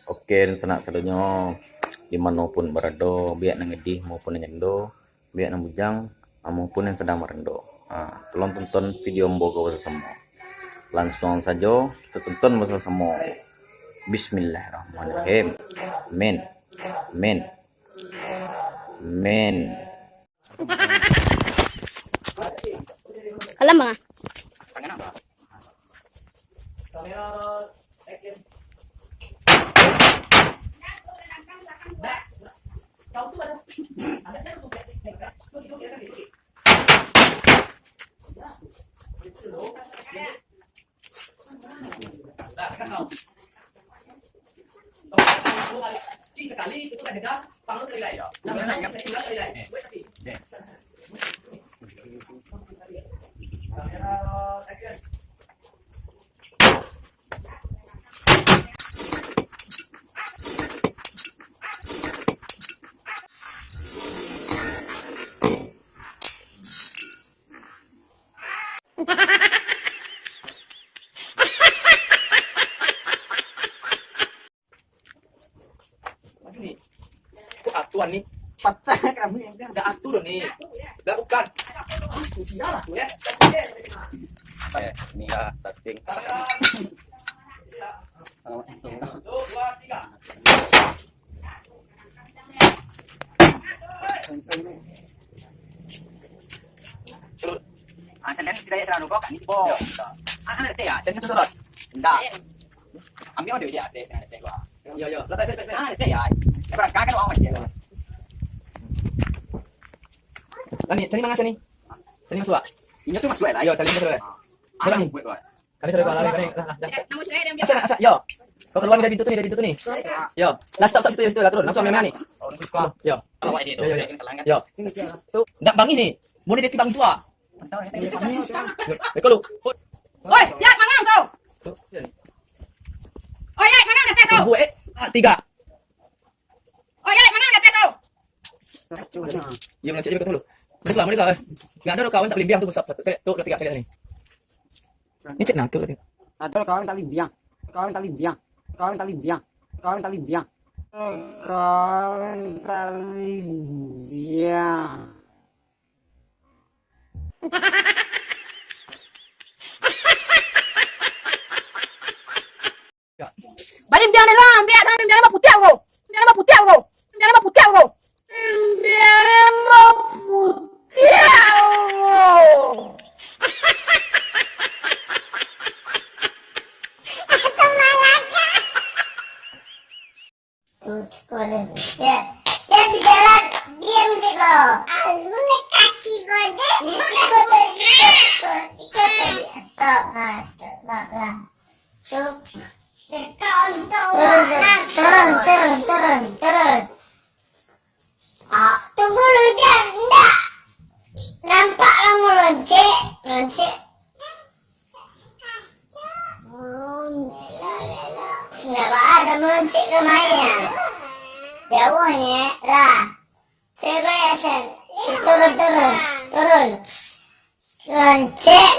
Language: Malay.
Oke, senak sadonyo dimanapun berada, biak nang ngedih maupun nang nyendo, biak nang bujang maupun yang sedang merendo. Tolong tonton video mbogo bersama. Langsung saja kita tonton bersama. Bismillahirrahmanirrahim. Amin. Amin. Amin. Kalam mga. Sekali itu ada tangan terlihat ya. Namanya terlihat. Atuan nih patah kami udah atur nih udah bukan sialah tuh ya Ini ya testing. Satu, dua, tiga. Kalian sudah terlalu kok kan ini bo. Ada ya, jadi itu sudah. Enggak. Ambil dia ada teh gua. Yo yo, Ada ya. Berapa kan orang macam ni. Lani, sini mana sini? Sini masuk. Ini tuh masuk lah. Yo, tali masuk. Salah nih. Buat buat. Kali sudah lari kan. Namun saya yang Asal asal yo. Kau keluar dari pintu tu ni, dari pintu tu ni. Yo, last stop situ lah turun. Langsung ambil ni. Yo. Kalau ini tu, Yo, yo. saya salah kan. Yo. Tu, ndak bang ini. Boleh dia bang tua. Kau lu. Oi, lihat mangan kau. Tu. Oi, lihat mangan kata kau. Gue tiga. Oi, lihat mangan kata kau. Yo, nak cek dulu. Mereka, mereka. Enggak ada kawan tak limbiang tu satu. Tu, tiga cek sini. Ini cek nak tu. Ada kawan tak limbiang. Kawan tak limbiang. Kawan tak limbiang. Kawan tak limbiang. Kawan tak limbiang. Balik biang dia orang, biar tangan biang apa putih aku. Biang apa putih aku. Biang apa putih aku. Biang apa putih aku. Ya, dia berjalan diam sih kau. Lu naik kaki kau aja. Ikut stop, lah. Turun. Tunggu lu enggak. Nampak kamu loncek. Nggak ada meloncek rumahnya. Jauhnya lah. Saya turun. Loncek.